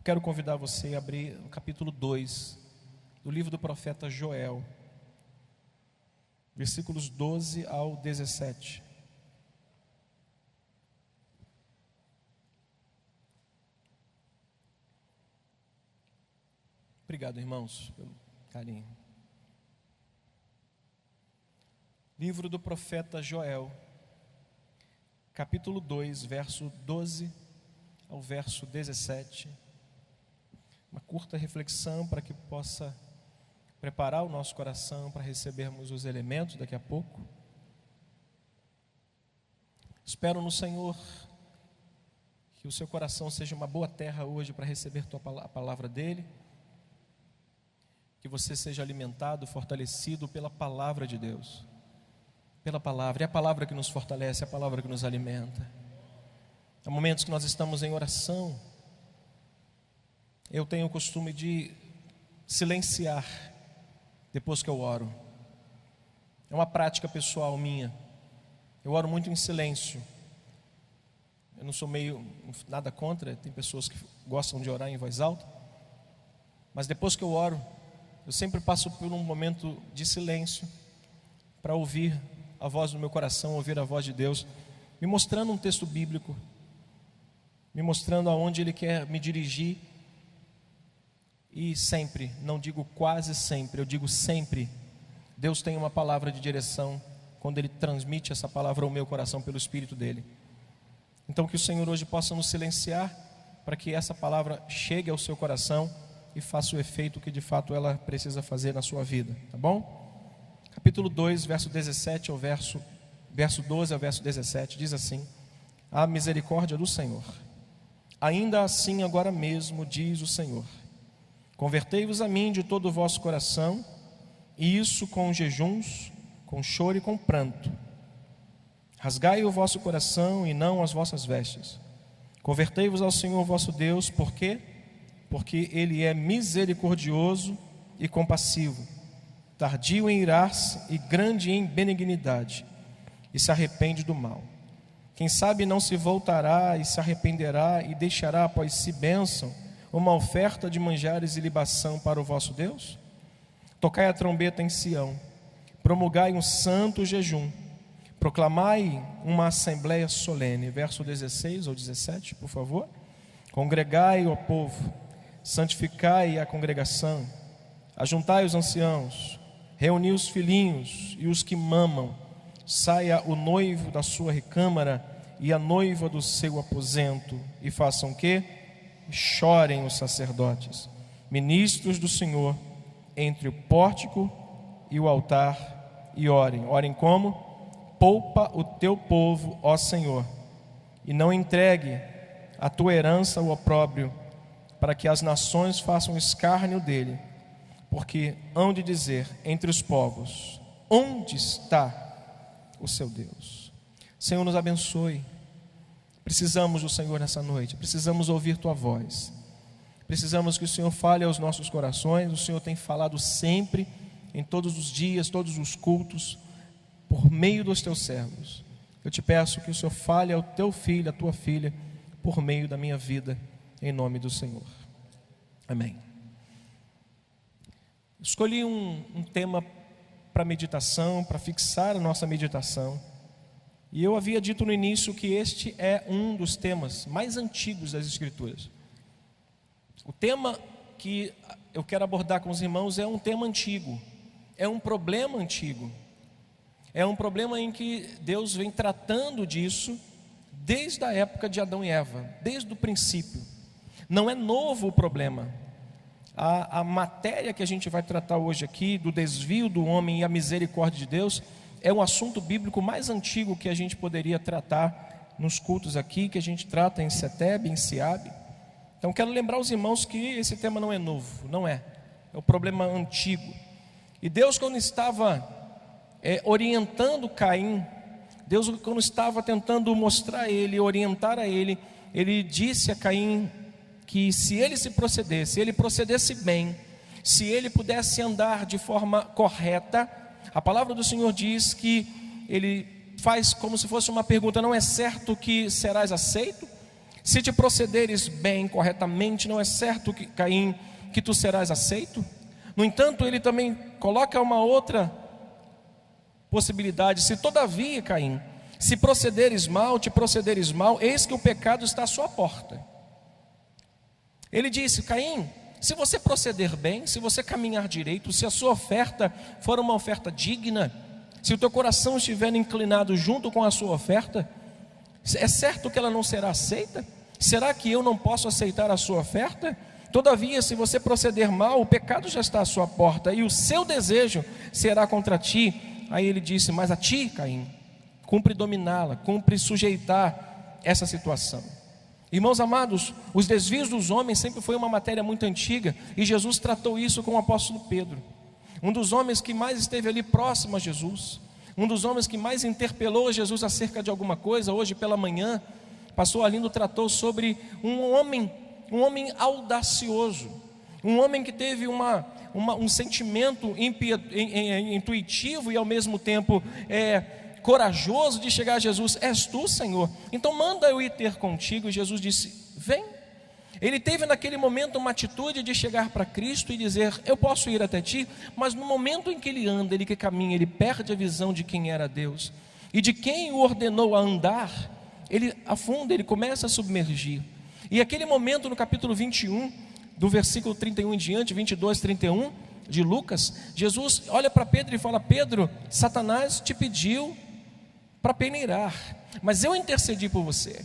quero convidar você a abrir o capítulo 2 do livro do profeta Joel, versículos 12 ao 17. Obrigado, irmãos, pelo carinho. Livro do profeta Joel, capítulo 2, verso 12 ao verso 17. Uma curta reflexão para que possa preparar o nosso coração para recebermos os elementos daqui a pouco. Espero no Senhor que o seu coração seja uma boa terra hoje para receber a palavra dEle, que você seja alimentado, fortalecido pela palavra de Deus, pela palavra. É a palavra que nos fortalece, é a palavra que nos alimenta. Há momentos que nós estamos em oração, eu tenho o costume de silenciar depois que eu oro. É uma prática pessoal minha. Eu oro muito em silêncio. Eu não sou nada contra, tem pessoas que gostam de orar em voz alta, mas depois que eu oro, eu sempre passo por um momento de silêncio para ouvir a voz do meu coração, ouvir a voz de Deus, me mostrando um texto bíblico, me mostrando aonde Ele quer me dirigir. E sempre, não digo quase sempre, eu digo sempre, Deus tem uma palavra de direção quando Ele transmite essa palavra ao meu coração pelo Espírito dEle. Então que o Senhor hoje possa nos silenciar para que essa palavra chegue ao seu coração e faça o efeito que de fato ela precisa fazer na sua vida, tá bom? Capítulo 2, verso 17 ao verso 12 ao verso 17, diz assim: a misericórdia do Senhor. Ainda assim agora mesmo, diz o Senhor, convertei-vos a mim de todo o vosso coração, e isso com jejuns, com choro e com pranto. Rasgai o vosso coração e não as vossas vestes. Convertei-vos ao Senhor vosso Deus, por quê? Porque Ele é misericordioso e compassivo, tardio em irar-se e grande em benignidade, e se arrepende do mal. Quem sabe não se voltará e se arrependerá e deixará após si bênção, uma oferta de manjares e libação para o vosso Deus? Tocai a trombeta em Sião, promulgai um santo jejum, proclamai uma assembleia solene. Verso 16 ou 17, por favor. Congregai o povo, santificai a congregação, ajuntai os anciãos, reuni os filhinhos e os que mamam. Saia o noivo da sua recâmara e a noiva do seu aposento, e façam o quê? Chorem os sacerdotes, ministros do Senhor, entre o pórtico e o altar, e orem. Orem como? Poupa o teu povo, ó Senhor, e não entregue a tua herança ao opróbrio, para que as nações façam escárnio dele, porque hão de dizer entre os povos: onde está o seu Deus? Senhor, nos abençoe. Precisamos do Senhor nessa noite, precisamos ouvir tua voz, precisamos que o Senhor fale aos nossos corações. O Senhor tem falado sempre, em todos os dias, todos os cultos, por meio dos teus servos. Eu te peço que o Senhor fale ao teu filho, à tua filha, por meio da minha vida, em nome do Senhor. Amém. Escolhi um tema para meditação, para fixar a nossa meditação. E eu havia dito no início que este é um dos temas mais antigos das Escrituras. O tema que eu quero abordar com os irmãos é um tema antigo, é um problema antigo, é um problema em que Deus vem tratando disso desde a época de Adão e Eva, desde o princípio. Não é novo o problema. A matéria que a gente vai tratar hoje aqui, do desvio do homem e a misericórdia de Deus, é um assunto bíblico mais antigo que a gente poderia tratar nos cultos aqui, que a gente trata em Seteb, em Siabe. Então quero lembrar os irmãos que esse tema não é novo, não é um problema antigo. E Deus, quando estava orientando Caim, Deus, quando estava tentando mostrar a ele, orientar a ele, Ele disse a Caim que se ele ele procedesse bem, se ele pudesse andar de forma correta, a palavra do Senhor diz que ele faz como se fosse uma pergunta: não é certo que serás aceito? Se te procederes bem, corretamente, não é certo, Caim, que tu serás aceito? No entanto, ele também coloca uma outra possibilidade: se todavia, Caim, se procederes mal, te procederes mal, eis que o pecado está à sua porta. Ele disse: Caim, se você proceder bem, se você caminhar direito, se a sua oferta for uma oferta digna, se o teu coração estiver inclinado junto com a sua oferta, é certo que ela não será aceita? Será que eu não posso aceitar a sua oferta? Todavia, se você proceder mal, o pecado já está à sua porta, e o seu desejo será contra ti. Aí ele disse: mas a ti, Caim, cumpre dominá-la, cumpre sujeitar essa situação. Irmãos amados, os desvios dos homens sempre foi uma matéria muito antiga, e Jesus tratou isso com o apóstolo Pedro, um dos homens que mais esteve ali próximo a Jesus, um dos homens que mais interpelou a Jesus acerca de alguma coisa. Hoje pela manhã, pastor Arlindo tratou sobre um homem audacioso, um homem que teve um sentimento intuitivo e ao mesmo tempo corajoso de chegar a Jesus: és tu, Senhor? Então manda eu ir ter contigo. E Jesus disse: vem. Ele teve naquele momento uma atitude de chegar para Cristo e dizer: eu posso ir até ti. Mas no momento em que ele anda, ele que caminha, ele perde a visão de quem era Deus e de quem o ordenou a andar. Ele afunda, ele começa a submergir. E aquele momento, no capítulo 21, do versículo 31 em diante, 22, 31 de Lucas, Jesus olha para Pedro e fala: Pedro, Satanás te pediu para peneirar, mas eu intercedi por você.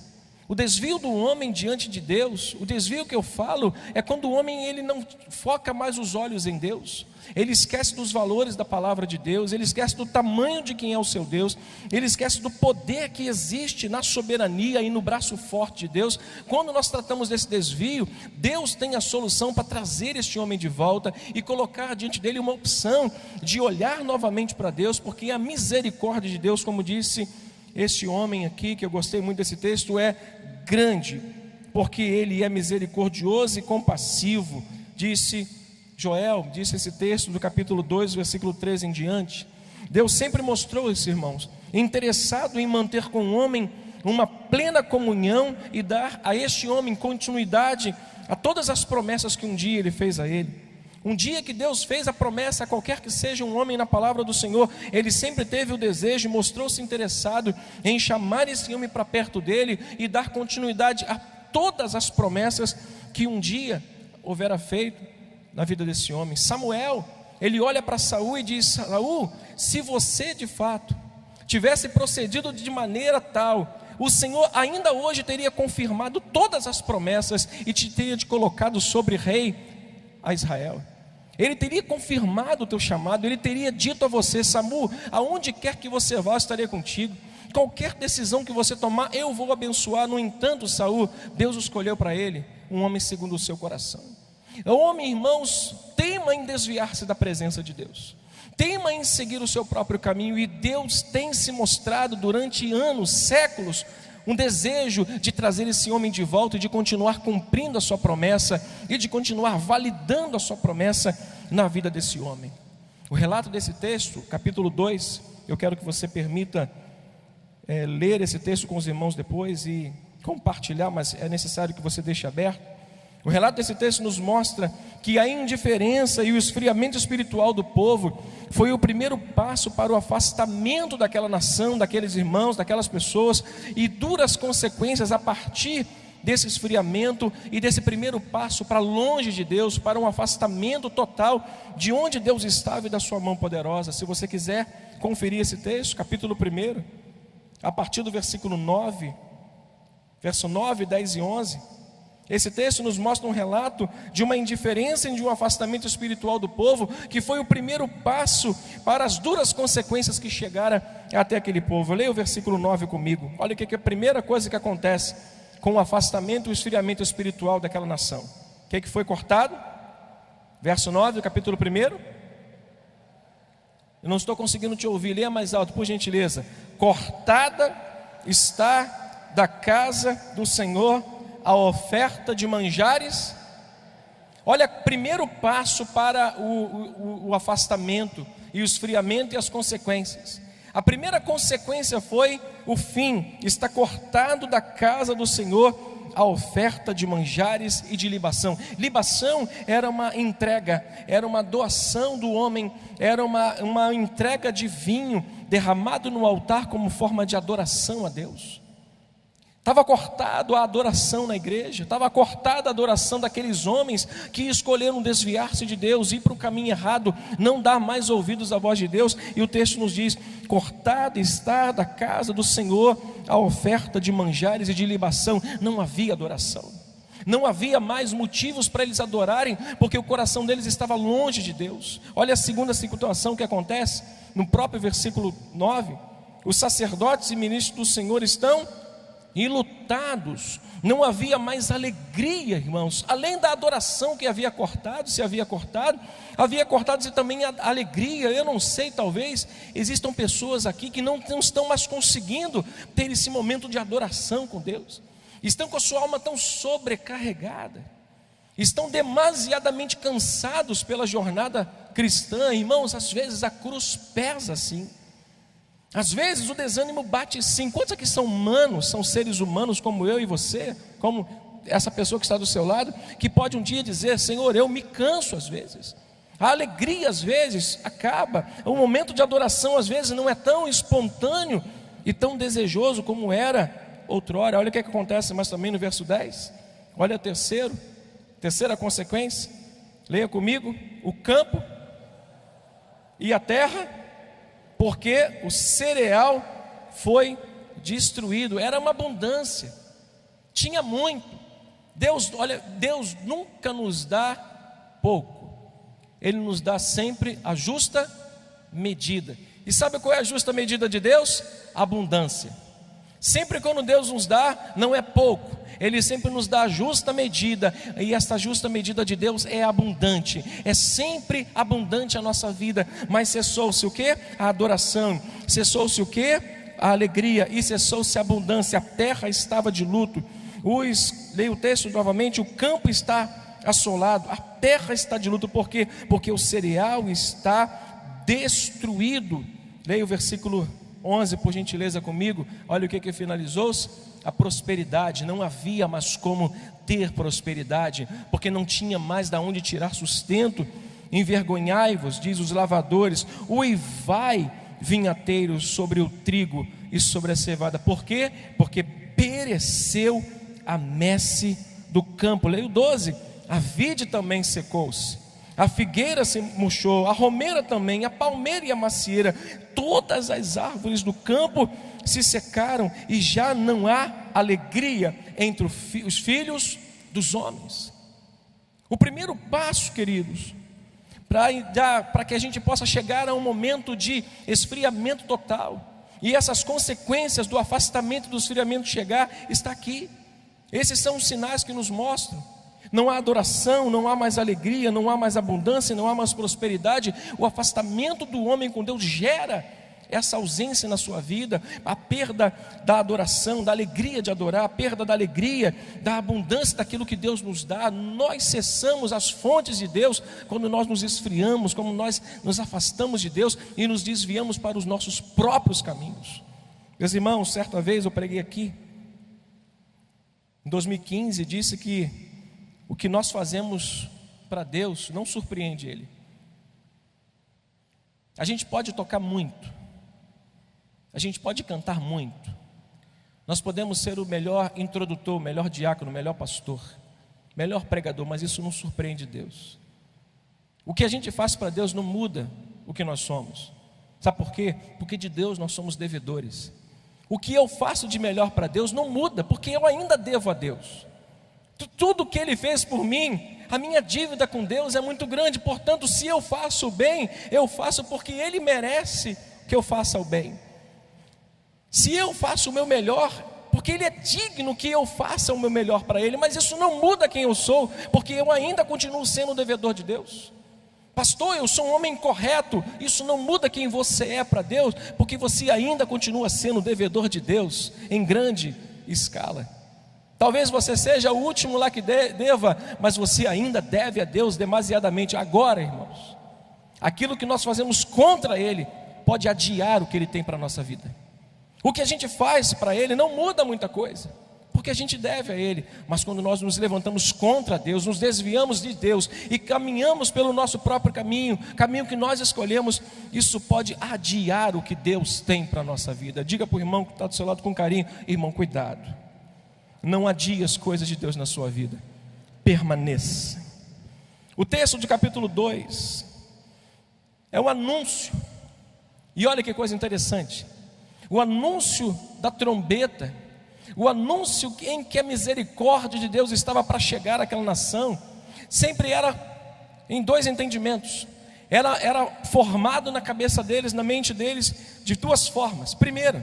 O desvio do homem diante de Deus, o desvio que eu falo, é quando o homem ele não foca mais os olhos em Deus, ele esquece dos valores da palavra de Deus, ele esquece do tamanho de quem é o seu Deus, ele esquece do poder que existe na soberania e no braço forte de Deus. Quando nós tratamos desse desvio, Deus tem a solução para trazer este homem de volta e colocar diante dele uma opção de olhar novamente para Deus, porque a misericórdia de Deus, como disse este homem aqui, que eu gostei muito desse texto, é grande, porque ele é misericordioso e compassivo. Disse Joel, disse esse texto do capítulo 2, versículo 13 em diante. Deus sempre mostrou isso, irmãos, interessado em manter com o homem uma plena comunhão e dar a este homem continuidade a todas as promessas que um dia ele fez a ele. Um dia que Deus fez a promessa a qualquer que seja um homem na palavra do Senhor, ele sempre teve o desejo e mostrou-se interessado em chamar esse homem para perto dele e dar continuidade a todas as promessas que um dia houvera feito na vida desse homem. Samuel, ele olha para Saul e diz: Saul, se você de fato tivesse procedido de maneira tal, o Senhor ainda hoje teria confirmado todas as promessas e te teria colocado sobre rei a Israel. Ele teria confirmado o teu chamado, ele teria dito a você: Samu, aonde quer que você vá, eu estarei contigo. Qualquer decisão que você tomar, eu vou abençoar. No entanto, Saul, Deus escolheu para ele um homem segundo o seu coração. O homem, irmãos, teima em desviar-se da presença de Deus, teima em seguir o seu próprio caminho, e Deus tem se mostrado durante anos, séculos, um desejo de trazer esse homem de volta e de continuar cumprindo a sua promessa e de continuar validando a sua promessa na vida desse homem. O relato desse texto, capítulo 2, eu quero que você permita ler esse texto com os irmãos depois e compartilhar, mas é necessário que você deixe aberto. O relato desse texto nos mostra que a indiferença e o esfriamento espiritual do povo foi o primeiro passo para o afastamento daquela nação, daqueles irmãos, daquelas pessoas, e duras consequências a partir desse esfriamento e desse primeiro passo para longe de Deus, para um afastamento total de onde Deus estava e da sua mão poderosa. Se você quiser conferir esse texto, capítulo 1, a partir do versículo 9, verso 9, 10 e 11, esse texto nos mostra um relato de uma indiferença e de um afastamento espiritual do povo, que foi o primeiro passo para as duras consequências que chegaram até aquele povo. Leia o versículo 9 comigo. Olha o que é a primeira coisa que acontece com o afastamento e o esfriamento espiritual daquela nação. O que foi cortado? Verso 9 do capítulo 1. Eu não estou conseguindo te ouvir, leia mais alto, por gentileza. Cortada está da casa do Senhor a oferta de manjares. Olha, primeiro passo para o afastamento e o esfriamento e as consequências. A primeira consequência foi o fim. Está cortado da casa do Senhor a oferta de manjares e de libação. Libação era uma entrega, era uma doação do homem, era uma entrega de vinho derramado no altar como forma de adoração a Deus. Estava cortado a adoração na igreja, estava cortada a adoração daqueles homens que escolheram desviar-se de Deus, ir para o caminho errado, não dar mais ouvidos à voz de Deus. E o texto nos diz: cortada está da casa do Senhor a oferta de manjares e de libação. Não havia adoração, não havia mais motivos para eles adorarem, porque o coração deles estava longe de Deus. Olha a segunda situação que acontece no próprio versículo 9: os sacerdotes e ministros do Senhor estão enlutados. Não havia mais alegria, irmãos. Além da adoração que havia cortado, havia cortado-se também a alegria. Eu não sei, talvez existam pessoas aqui que não estão mais conseguindo ter esse momento de adoração com Deus, estão com a sua alma tão sobrecarregada, estão demasiadamente cansados pela jornada cristã. Irmãos, às vezes a cruz pesa assim. Às vezes o desânimo bate sim. Quantos aqui são humanos, são seres humanos como eu e você, como essa pessoa que está do seu lado, que pode um dia dizer: Senhor, eu me canso às vezes. A alegria às vezes acaba. O momento de adoração às vezes não é tão espontâneo e tão desejoso como era outrora. Olha o que acontece mais também no verso 10. Olha a terceira consequência. Leia comigo: o campo e a terra, porque o cereal foi destruído. Era uma abundância, tinha muito. Deus nunca nos dá pouco, Ele nos dá sempre a justa medida. E sabe qual é a justa medida de Deus? Abundância. Sempre quando Deus nos dá, não é pouco, Ele sempre nos dá a justa medida. E esta justa medida de Deus é abundante, é sempre abundante a nossa vida. Mas cessou-se o quê? A adoração. Cessou-se o quê? A alegria. E cessou-se a abundância. A terra estava de luto. Leia o texto novamente: o campo está assolado, a terra está de luto. Por quê? Porque o cereal está destruído. Leia o versículo 11, por gentileza, comigo. Olha o que finalizou-se: a prosperidade. Não havia mais como ter prosperidade, porque não tinha mais de onde tirar sustento. Envergonhai-vos, diz os lavadores, uivai, vinhateiros, sobre o trigo e sobre a cevada. Por quê? Porque pereceu a messe do campo. Leia o 12: a vide também secou-se, a figueira se murchou, a romeira também, a palmeira e a macieira, todas as árvores do campo se secaram, e já não há alegria entre os filhos dos homens. O primeiro passo, queridos, para que a gente possa chegar a um momento de esfriamento total, e essas consequências do afastamento, do esfriamento chegar, está aqui. Esses são os sinais que nos mostram. Não há adoração, não há mais alegria, não há mais abundância, não há mais prosperidade. O afastamento do homem com Deus gera essa ausência na sua vida, a perda da adoração, da alegria de adorar, a perda da alegria, da abundância daquilo que Deus nos dá. Nós cessamos as fontes de Deus quando nós nos esfriamos, quando nós nos afastamos de Deus e nos desviamos para os nossos próprios caminhos. Meus irmãos, certa vez eu preguei aqui, em 2015, disse que o que nós fazemos para Deus não surpreende Ele. A gente pode tocar muito, a gente pode cantar muito, nós podemos ser o melhor introdutor, o melhor diácono, o melhor pastor, o melhor pregador, mas isso não surpreende Deus. O que a gente faz para Deus não muda o que nós somos. Sabe por quê? Porque de Deus nós somos devedores. O que eu faço de melhor para Deus não muda, porque eu ainda devo a Deus. Tudo que Ele fez por mim, a minha dívida com Deus é muito grande. Portanto, se eu faço o bem, eu faço porque Ele merece que eu faça o bem. Se eu faço o meu melhor, porque Ele é digno que eu faça o meu melhor para Ele. Mas isso não muda quem eu sou, porque eu ainda continuo sendo o devedor de Deus. Pastor, eu sou um homem correto. Isso não muda quem você é para Deus, porque você ainda continua sendo o devedor de Deus em grande escala. Talvez você seja o último lá que deva, mas você ainda deve a Deus demasiadamente. Agora, irmãos, aquilo que nós fazemos contra Ele pode adiar o que Ele tem para a nossa vida. O que a gente faz para Ele não muda muita coisa, porque a gente deve a Ele. Mas quando nós nos levantamos contra Deus, nos desviamos de Deus e caminhamos pelo nosso próprio caminho que nós escolhemos, isso pode adiar o que Deus tem para a nossa vida. Diga para o irmão que está do seu lado com carinho: irmão, cuidado, não adie as coisas de Deus na sua vida, permaneça. O texto de capítulo 2 é um anúncio, e olha que coisa interessante, o anúncio da trombeta, o anúncio em que a misericórdia de Deus estava para chegar àquela nação, sempre era em dois entendimentos. Era formado na cabeça deles, na mente deles, de duas formas. Primeiro,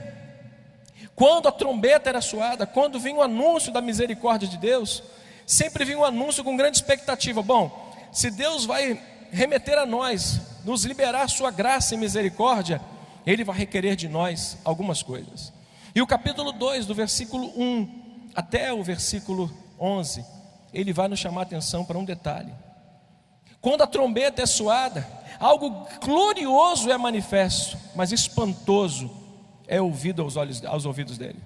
quando a trombeta era soada, quando vinha o anúncio da misericórdia de Deus, sempre vinha um anúncio com grande expectativa. Bom, se Deus vai remeter a nós, nos liberar sua graça e misericórdia, Ele vai requerer de nós algumas coisas. E o capítulo 2, do versículo 1 até o versículo 11, ele vai nos chamar a atenção para um detalhe. Quando a trombeta é soada, algo glorioso é manifesto, mas espantoso é ouvido aos ouvidos dele.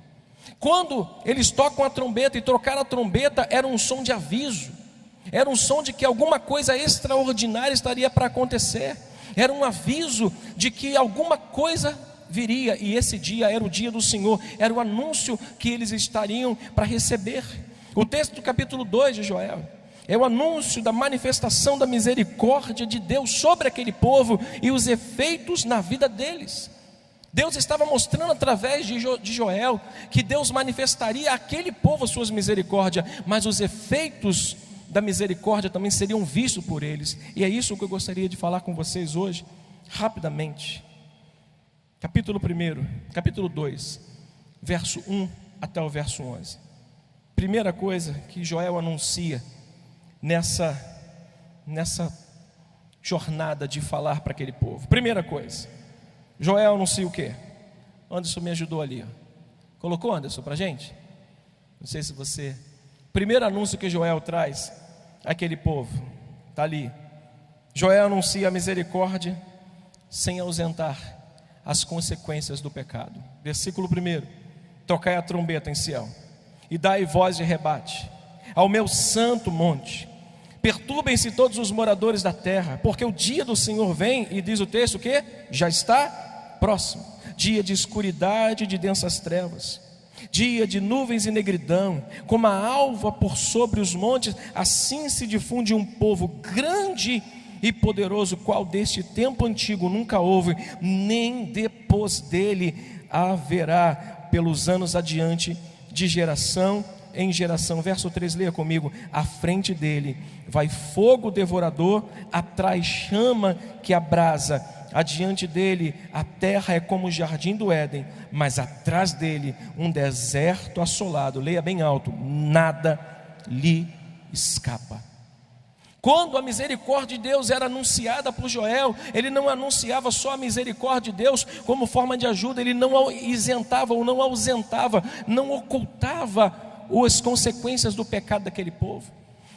Quando eles tocam a trombeta, e tocar a trombeta era um som de aviso, era um som de que alguma coisa extraordinária estaria para acontecer, era um aviso de que alguma coisa viria, e esse dia era o dia do Senhor, era o anúncio que eles estariam para receber. O texto do capítulo 2 de Joel é o anúncio da manifestação da misericórdia de Deus sobre aquele povo e os efeitos na vida deles. Deus estava mostrando através de Joel que Deus manifestaria àquele povo as suas misericórdias, mas os efeitos da misericórdia também seriam vistos por eles. E é isso que eu gostaria de falar com vocês hoje, rapidamente. Capítulo 2, verso 1 até o verso 11. Primeira coisa que Joel anuncia nessa jornada de falar para aquele povo. Primeira coisa, Joel anuncia o quê? Anderson me ajudou ali, ó. Colocou, Anderson, para a gente? Não sei se você... Primeiro anúncio que Joel traz àquele povo, está ali. Joel anuncia a misericórdia sem ausentar as consequências do pecado. Versículo 1: tocai a trombeta em Sião, e dai voz de rebate ao meu santo monte. Perturbem-se todos os moradores da terra, porque o dia do Senhor vem, e diz o texto que já está próximo. Dia de escuridade e de densas trevas, dia de nuvens e negridão, como a alva por sobre os montes, assim se difunde um povo grande e poderoso, qual deste tempo antigo nunca houve, nem depois dele haverá, pelos anos adiante, de geração em geração. Verso 3, leia comigo: à frente dele vai fogo devorador, atrás chama que abrasa, adiante dele a terra é como o jardim do Éden, mas atrás dele um deserto assolado. Leia bem alto: nada lhe escapa. Quando a misericórdia de Deus era anunciada por Joel, ele não anunciava só a misericórdia de Deus como forma de ajuda, ele não isentava ou não ausentava, não ocultava as consequências do pecado daquele povo.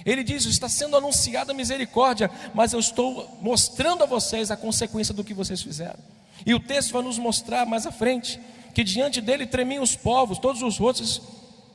Ele diz: está sendo anunciada a misericórdia, mas eu estou mostrando a vocês a consequência do que vocês fizeram. E o texto vai nos mostrar mais à frente que diante dele tremiam os povos, todos os rostos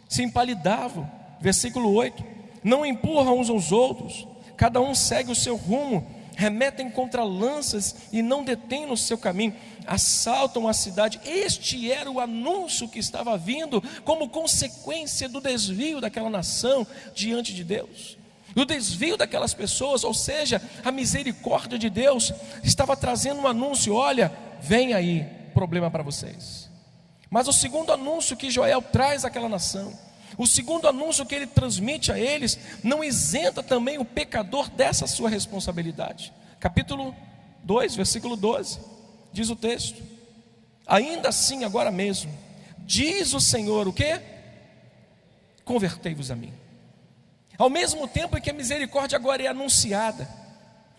se empalidavam. Versículo 8: não empurram uns aos outros, cada um segue o seu rumo, remetem contra lanças e não detêm no seu caminho, assaltam a cidade. Este era o anúncio que estava vindo como consequência do desvio daquela nação diante de Deus, do desvio daquelas pessoas. Ou seja, a misericórdia de Deus estava trazendo um anúncio: olha, vem aí problema para vocês. Mas o segundo anúncio que Joel traz àquela nação, o segundo anúncio que ele transmite a eles, não isenta também o pecador dessa sua responsabilidade. Capítulo 2, versículo 12, diz o texto: ainda assim agora mesmo, diz o Senhor o quê? Convertei-vos a mim. Ao mesmo tempo em que a misericórdia agora é anunciada,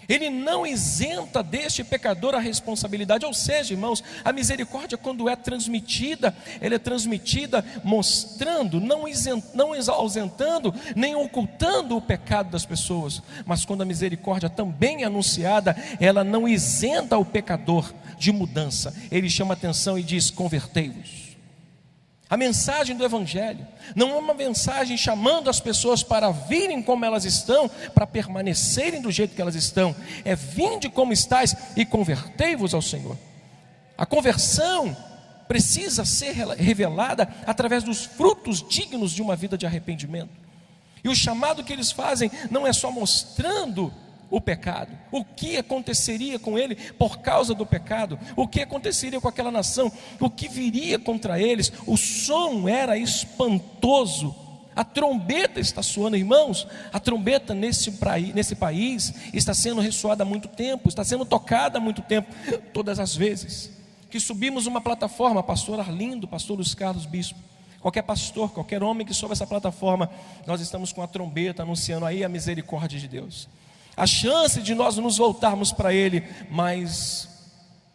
ele não isenta deste pecador a responsabilidade. Ou seja, irmãos, a misericórdia, quando é transmitida, ela é transmitida mostrando, não ausentando, nem ocultando o pecado das pessoas. Mas quando a misericórdia também é anunciada, ela não isenta o pecador de mudança. Ele chama atenção e diz: convertei-vos. A mensagem do Evangelho não é uma mensagem chamando as pessoas para virem como elas estão, para permanecerem do jeito que elas estão. É: vinde como estáis e convertei-vos ao Senhor. A conversão precisa ser revelada através dos frutos dignos de uma vida de arrependimento. E o chamado que eles fazem não é só mostrando o pecado, o que aconteceria com ele por causa do pecado, o que aconteceria com aquela nação, o que viria contra eles. O som era espantoso, a trombeta está soando, irmãos. A trombeta nesse país está sendo ressoada há muito tempo, está sendo tocada há muito tempo. Todas as vezes que subimos uma plataforma, pastor Arlindo, pastor Luiz Carlos Bispo, qualquer pastor, qualquer homem que sobe essa plataforma, nós estamos com a trombeta anunciando aí a misericórdia de Deus, a chance de nós nos voltarmos para Ele, mas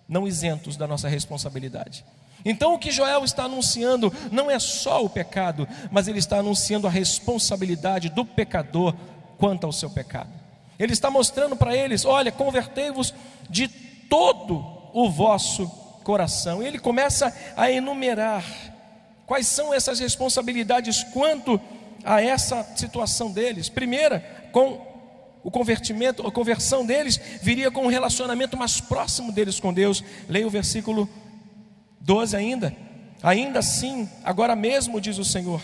não isentos da nossa responsabilidade. Então o que Joel está anunciando não é só o pecado, mas ele está anunciando a responsabilidade do pecador quanto ao seu pecado. Ele está mostrando para eles: olha, convertei-vos de todo o vosso coração. E ele começa a enumerar quais são essas responsabilidades quanto a essa situação deles. Primeira, com o convertimento, a conversão deles viria com um relacionamento mais próximo deles com Deus. Leia o versículo 12 ainda. Ainda assim, agora mesmo, diz o Senhor,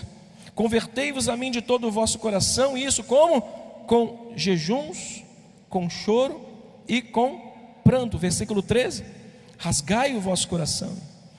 convertei-vos a mim de todo o vosso coração. E isso como? Com jejuns, com choro e com pranto. Versículo 13. Rasgai o vosso coração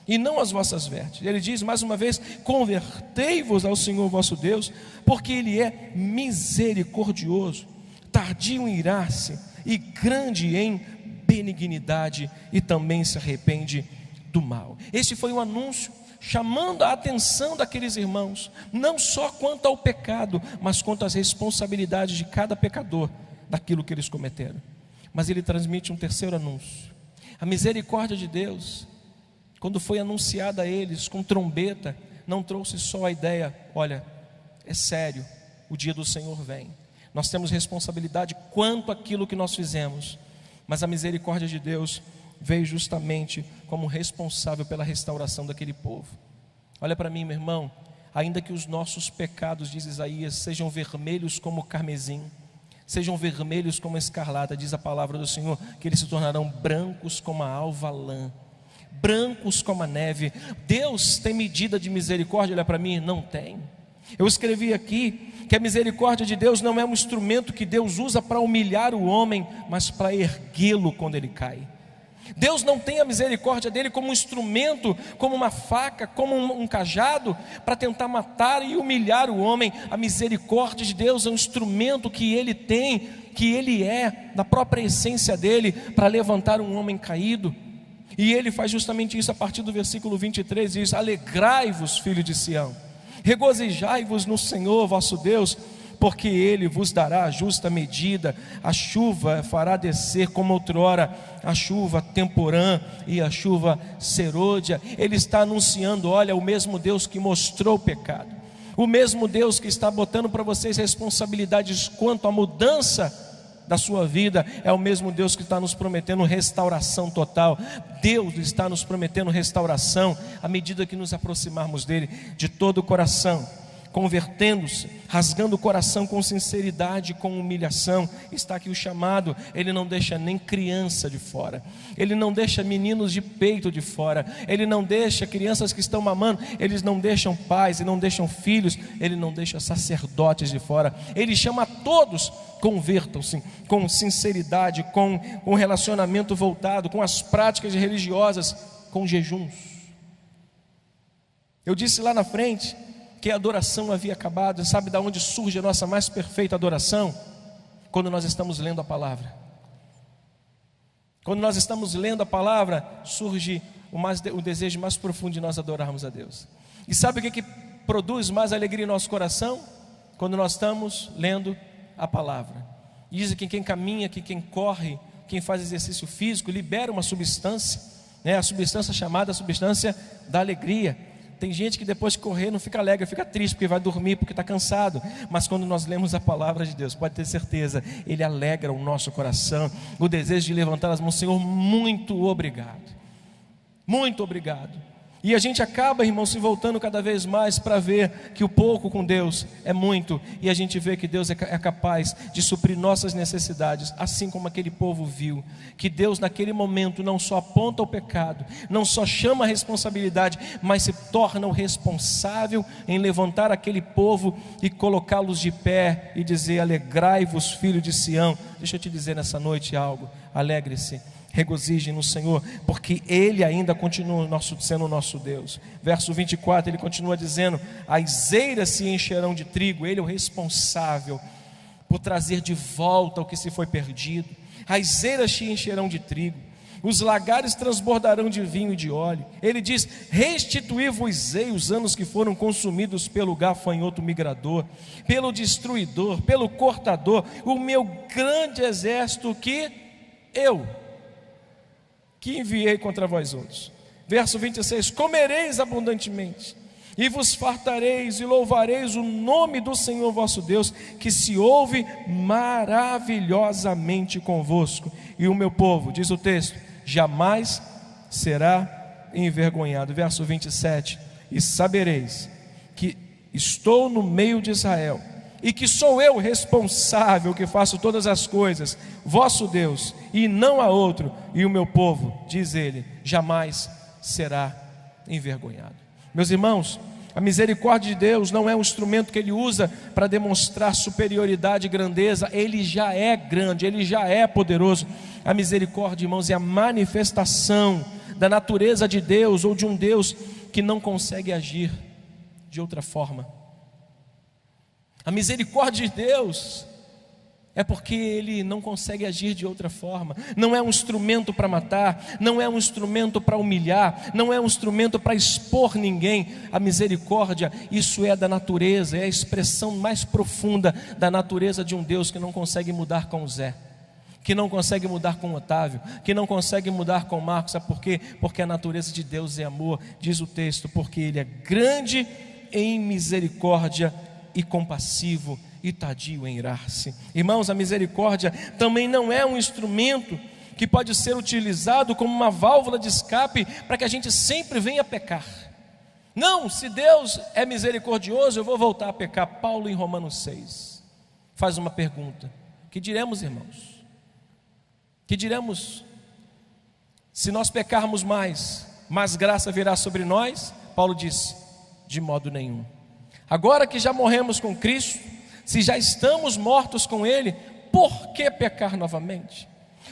e não as vossas vestes. Ele diz mais uma vez: convertei-vos ao Senhor vosso Deus, porque Ele é misericordioso, tardio em irar-se e grande em benignidade, e também se arrepende do mal. Esse foi um anúncio chamando a atenção daqueles irmãos, não só quanto ao pecado, mas quanto às responsabilidades de cada pecador daquilo que eles cometeram. Mas ele transmite um terceiro anúncio. A misericórdia de Deus, quando foi anunciada a eles com trombeta, não trouxe só a ideia: olha, é sério, o dia do Senhor vem, nós temos responsabilidade quanto àquilo que nós fizemos. Mas a misericórdia de Deus veio justamente como responsável pela restauração daquele povo. Olha para mim, meu irmão, ainda que os nossos pecados, diz Isaías, sejam vermelhos como o carmesim, sejam vermelhos como a escarlata, diz a palavra do Senhor, que eles se tornarão brancos como a alva lã, brancos como a neve. Deus tem medida de misericórdia? Olha para mim, não tem. Eu escrevi aqui que a misericórdia de Deus não é um instrumento que Deus usa para humilhar o homem, mas para erguê-lo quando ele cai. Deus não tem a misericórdia dele como um instrumento, como uma faca, como um cajado, para tentar matar e humilhar o homem. A misericórdia de Deus é um instrumento que ele tem, que ele é, da própria essência dele, para levantar um homem caído. E ele faz justamente isso a partir do versículo 23, diz: alegrai-vos, filhos de Sião, regozijai-vos no Senhor vosso Deus, porque Ele vos dará a justa medida, a chuva fará descer como outrora, a chuva temporã e a chuva serôdia. Ele está anunciando: olha, o mesmo Deus que mostrou o pecado, o mesmo Deus que está botando para vocês responsabilidades quanto à mudança da sua vida, é o mesmo Deus que está nos prometendo restauração total. Deus está nos prometendo restauração à medida que nos aproximarmos dele de todo o coração, convertendo-se, rasgando o coração com sinceridade, com humilhação. Está aqui o chamado. Ele não deixa nem criança de fora, Ele não deixa meninos de peito de fora, Ele não deixa crianças que estão mamando, Eles não deixam pais e não deixam filhos, Ele não deixa sacerdotes de fora. Ele chama a todos: convertam-se com sinceridade, com um relacionamento voltado, com as práticas religiosas, com jejuns. Eu disse lá na frente que a adoração havia acabado. Sabe de onde surge a nossa mais perfeita adoração? Quando nós estamos lendo a palavra. Quando nós estamos lendo a palavra, surge o desejo mais profundo de nós adorarmos a Deus. E sabe o que produz mais alegria em nosso coração? Quando nós estamos lendo a palavra. Dizem que quem caminha, que quem corre, quem faz exercício físico, libera uma substância, a substância chamada a substância da alegria. Tem gente que depois de correr não fica alegre, fica triste porque vai dormir, porque está cansado. Mas quando nós lemos a palavra de Deus, pode ter certeza, Ele alegra o nosso coração, o desejo de levantar as mãos: Senhor, muito obrigado, muito obrigado. E a gente acaba, irmão, se voltando cada vez mais para ver que o pouco com Deus é muito, e a gente vê que Deus é capaz de suprir nossas necessidades, assim como aquele povo viu, que Deus naquele momento não só aponta o pecado, não só chama a responsabilidade, mas se torna o responsável em levantar aquele povo e colocá-los de pé e dizer: alegrai-vos, filho de Sião. Deixa eu te dizer nessa noite algo: alegre-se, regozije no Senhor, porque Ele ainda continua sendo o nosso Deus. Verso 24, ele continua dizendo: as eiras se encherão de trigo. Ele é o responsável por trazer de volta o que se foi perdido. As eiras se encherão de trigo, os lagares transbordarão de vinho e de óleo. Ele diz: restituí-vos-ei os anos que foram consumidos pelo gafanhoto migrador, pelo destruidor, pelo cortador, o meu grande exército que enviei contra vós outros. Verso 26, comereis abundantemente, e vos fartareis, e louvareis o nome do Senhor vosso Deus, que se ouve maravilhosamente convosco. E o meu povo, diz o texto, jamais será envergonhado. Verso 27, e sabereis que estou no meio de Israel, e que sou eu responsável, que faço todas as coisas, vosso Deus, e não há outro, e o meu povo, diz ele, jamais será envergonhado. Meus irmãos, a misericórdia de Deus não é um instrumento que Ele usa para demonstrar superioridade e grandeza. Ele já é grande, Ele já é poderoso. A misericórdia, irmãos, é a manifestação da natureza de Deus, ou de um Deus que não consegue agir de outra forma. A misericórdia de Deus é porque Ele não consegue agir de outra forma. Não é um instrumento para matar, não é um instrumento para humilhar, não é um instrumento para expor ninguém. A misericórdia, isso é da natureza, é a expressão mais profunda da natureza de um Deus que não consegue mudar com o Zé, que não consegue mudar com o Otávio, que não consegue mudar com o Marcos. Sabe por quê? Porque a natureza de Deus é amor, diz o texto, porque Ele é grande em misericórdia e compassivo e tardio em irar-se. Irmãos, a misericórdia também não é um instrumento que pode ser utilizado como uma válvula de escape para que a gente sempre venha pecar. Não, se Deus é misericordioso, eu vou voltar a pecar. Paulo em Romanos 6 faz uma pergunta: que diremos, irmãos? Que diremos se nós pecarmos mais graça virá sobre nós? Paulo diz: de modo nenhum. Agora que já morremos com Cristo, se já estamos mortos com Ele, por que pecar novamente?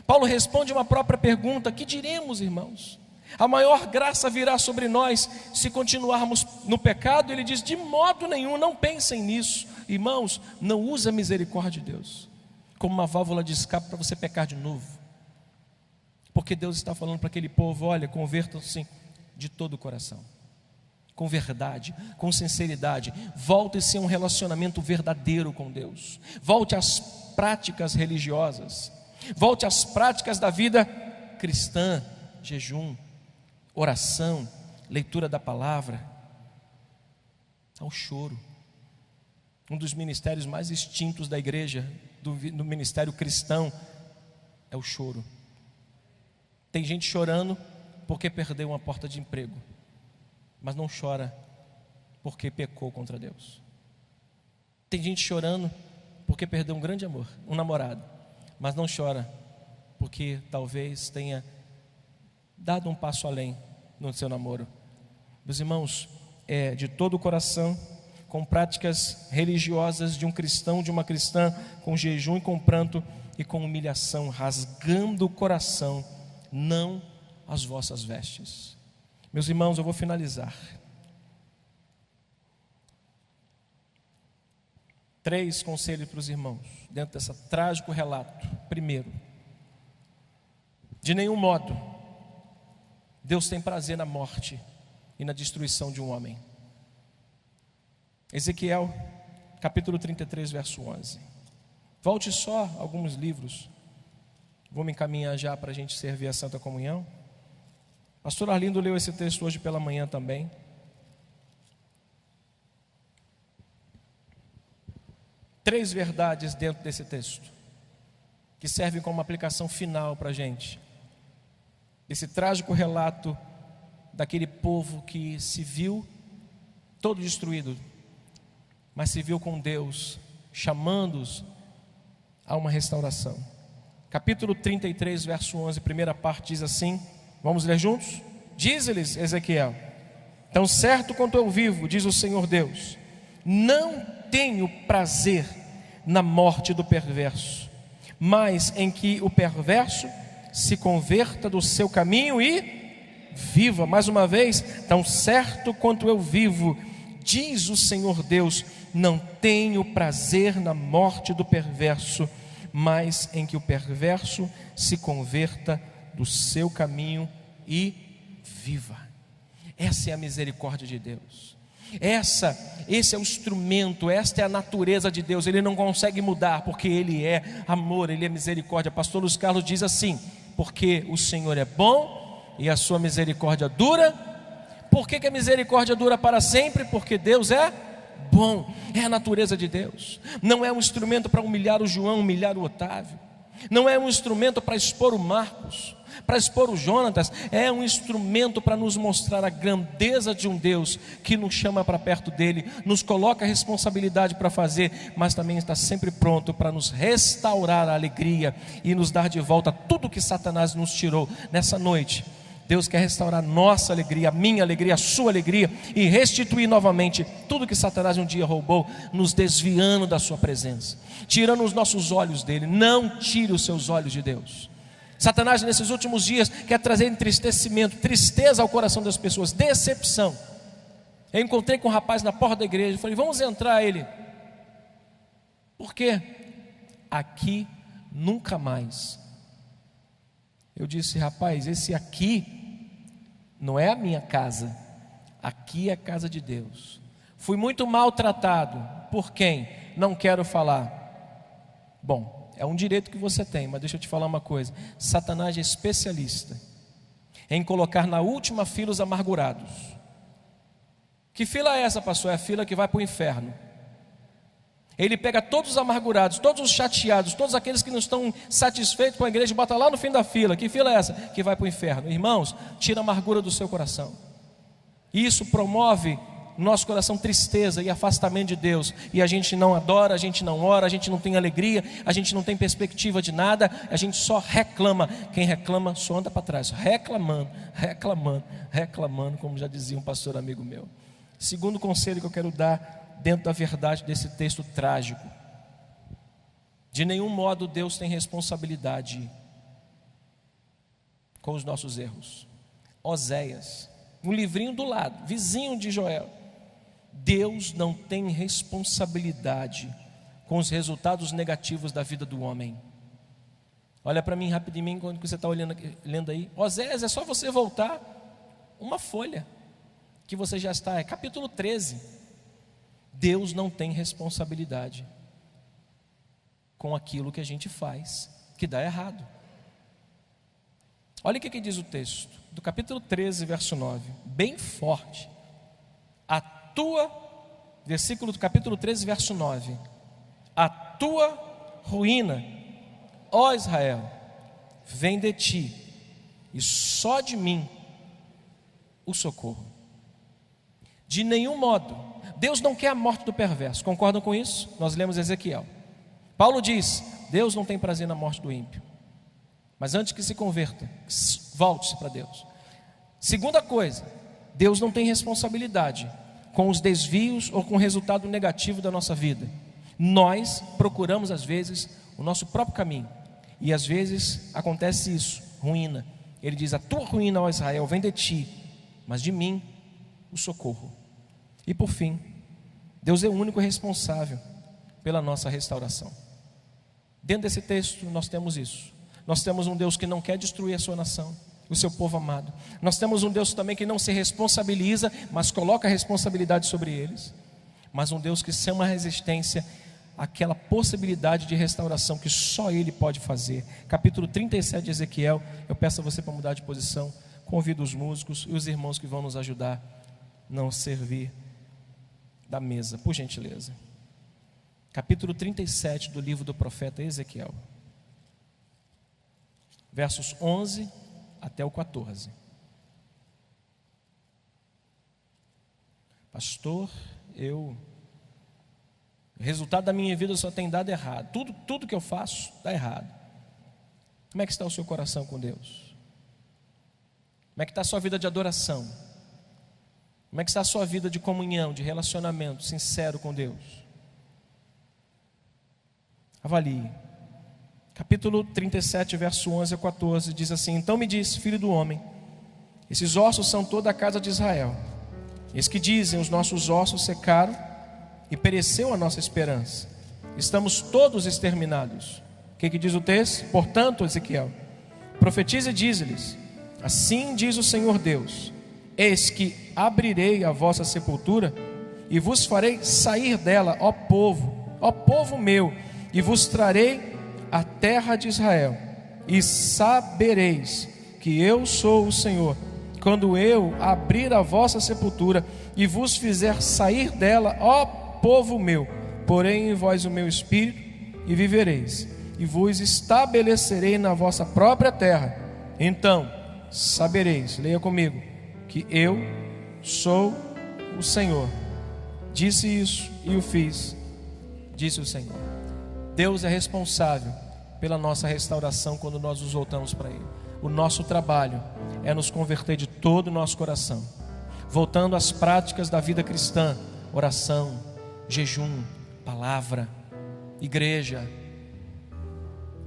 Paulo responde uma própria pergunta: que diremos, irmãos? A maior graça virá sobre nós se continuarmos no pecado? Ele diz: de modo nenhum, não pensem nisso. Irmãos, não use a misericórdia de Deus como uma válvula de escape para você pecar de novo, porque Deus está falando para aquele povo: olha, convertam-se de todo o coração, com verdade, com sinceridade, volte-se a um relacionamento verdadeiro com Deus, volte às práticas religiosas, volte às práticas da vida cristã, jejum, oração, leitura da palavra, ao choro. Um dos ministérios mais extintos da igreja, do ministério cristão, é o choro. Tem gente chorando porque perdeu uma porta de emprego, mas não chora porque pecou contra Deus. Tem gente chorando porque perdeu um grande amor, um namorado, mas não chora porque talvez tenha dado um passo além no seu namoro. Meus irmãos, é de todo o coração, com práticas religiosas de um cristão, de uma cristã, com jejum e com pranto e com humilhação, rasgando o coração, não as vossas vestes. Meus irmãos, eu vou finalizar. 3 conselhos para os irmãos, dentro desse trágico relato. Primeiro, de nenhum modo Deus tem prazer na morte e na destruição de um homem. Ezequiel, capítulo 33, verso 11. Volte só alguns livros. Vou me encaminhar já para a gente servir a Santa Comunhão. Pastor Arlindo leu esse texto hoje pela manhã também. Três verdades dentro desse texto, que servem como aplicação final para a gente. Esse trágico relato daquele povo que se viu todo destruído, mas se viu com Deus chamando-os a uma restauração. Capítulo 33, verso 11, primeira parte diz assim, vamos ler juntos? Diz-lhes Ezequiel: tão certo quanto eu vivo, diz o Senhor Deus, não tenho prazer na morte do perverso, mas em que o perverso se converta do seu caminho e viva. Mais uma vez, tão certo quanto eu vivo, diz o Senhor Deus, não tenho prazer na morte do perverso, mas em que o perverso se converta do seu caminho e viva. Essa é a misericórdia de Deus. Esse é o instrumento, esta é a natureza de Deus. Ele não consegue mudar, porque Ele é amor, Ele é misericórdia. Pastor Luiz Carlos diz assim: porque o Senhor é bom e a sua misericórdia dura. Por que a misericórdia dura para sempre? Porque Deus é bom, é a natureza de Deus. Não é um instrumento para humilhar o João, humilhar o Otávio. Não é um instrumento para expor o Marcos, para expor o Jonatas. É um instrumento para nos mostrar a grandeza de um Deus que nos chama para perto dele, nos coloca a responsabilidade para fazer, mas também está sempre pronto para nos restaurar a alegria e nos dar de volta tudo que Satanás nos tirou. Nessa noite, Deus quer restaurar nossa alegria, a minha alegria, a sua alegria, e restituir novamente tudo que Satanás um dia roubou, nos desviando da sua presença, tirando os nossos olhos dele. Não tire os seus olhos de Deus. Satanás nesses últimos dias quer trazer entristecimento, tristeza ao coração das pessoas, decepção. Eu encontrei com um rapaz na porta da igreja, falei: vamos entrar. Ele: por quê? Aqui nunca mais. Eu disse: rapaz, esse aqui não é a minha casa, aqui é a casa de Deus. Fui muito maltratado. Por quem? Não quero falar. Bom, é um direito que você tem, mas deixa eu te falar uma coisa: Satanás é especialista em colocar na última fila os amargurados. Que fila é essa, pastor? É a fila que vai para o inferno. Ele pega todos os amargurados, todos os chateados, todos aqueles que não estão satisfeitos com a igreja, e bota lá no fim da fila. Que fila é essa? Que vai para o inferno. Irmãos, tira a amargura do seu coração. Isso promove no nosso coração tristeza e afastamento de Deus, e a gente não adora, a gente não ora, a gente não tem alegria, a gente não tem perspectiva de nada, a gente só reclama. Quem reclama só anda para trás, reclamando, reclamando, reclamando, como já dizia um pastor amigo meu. Segundo conselho que eu quero dar dentro da verdade desse texto trágico: de nenhum modo Deus tem responsabilidade com os nossos erros. Oséias, um livrinho do lado, vizinho de Joel. Deus não tem responsabilidade com os resultados negativos da vida do homem. Olha para mim rapidinho quando você está lendo aí. Oséias, é só você voltar uma folha que você já está, é capítulo 13. Deus não tem responsabilidade com aquilo que a gente faz que dá errado. Olha o que diz o texto do capítulo 13, verso 9, bem forte. Versículo do capítulo 13, verso 9: a tua ruína, ó Israel, vem de ti, e só de mim o socorro. De nenhum modo, Deus não quer a morte do perverso. Concordam com isso? Nós lemos Ezequiel. Paulo diz: Deus não tem prazer na morte do ímpio, mas antes que se converta, volte-se para Deus. Segunda coisa, Deus não tem responsabilidade com os desvios ou com o resultado negativo da nossa vida. Nós procuramos às vezes o nosso próprio caminho, e às vezes acontece isso, ruína. Ele diz: a tua ruína, ó Israel, vem de ti, mas de mim o socorro. E por fim, Deus é o único responsável pela nossa restauração. Dentro desse texto nós temos isso. Nós temos um Deus que não quer destruir a sua nação, o seu povo amado. Nós temos um Deus também que não se responsabiliza, mas coloca a responsabilidade sobre eles. Mas um Deus que chama a resistência àquela possibilidade de restauração que só Ele pode fazer. Capítulo 37 de Ezequiel. Eu peço a você para mudar de posição. Convido os músicos e os irmãos que vão nos ajudar a não servir da mesa, por gentileza. Capítulo 37 do livro do profeta Ezequiel, versos 11 até o 14. pastor, o resultado da minha vida só tem dado errado. Tudo que eu faço dá errado. Como é que está o seu coração com Deus? Como é que está a sua vida de adoração? Como é que está a sua vida de comunhão, de relacionamento sincero com Deus? Avalie. Capítulo 37, verso 11 a 14, diz assim: Então me disse, filho do homem, esses ossos são toda a casa de Israel. Eis que dizem, os nossos ossos secaram e pereceu a nossa esperança. Estamos todos exterminados. O que diz o texto? Portanto, Ezequiel, profetiza e diz-lhes: assim diz o Senhor Deus, eis que abrirei a vossa sepultura e vos farei sair dela, ó povo meu, e vos trarei a terra de Israel, e sabereis que eu sou o Senhor, quando eu abrir a vossa sepultura e vos fizer sair dela, ó povo meu, porém em vós o meu espírito, e vivereis, e vos estabelecerei na vossa própria terra. Então sabereis, leia comigo, que eu sou o Senhor. Disse isso e o fiz, disse o Senhor. Deus é responsável pela nossa restauração quando nós nos voltamos para Ele. O nosso trabalho é nos converter de todo o nosso coração, voltando às práticas da vida cristã: oração, jejum, palavra, igreja.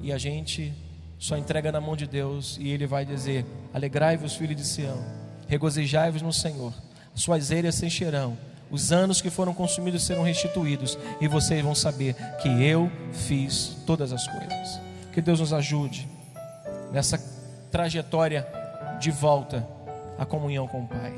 E a gente só entrega na mão de Deus, e Ele vai dizer: alegrai-vos, filhos de Sião, regozijai-vos no Senhor, suas eiras se encherão, os anos que foram consumidos serão restituídos, e vocês vão saber que eu fiz todas as coisas. Que Deus nos ajude nessa trajetória de volta à comunhão com o Pai.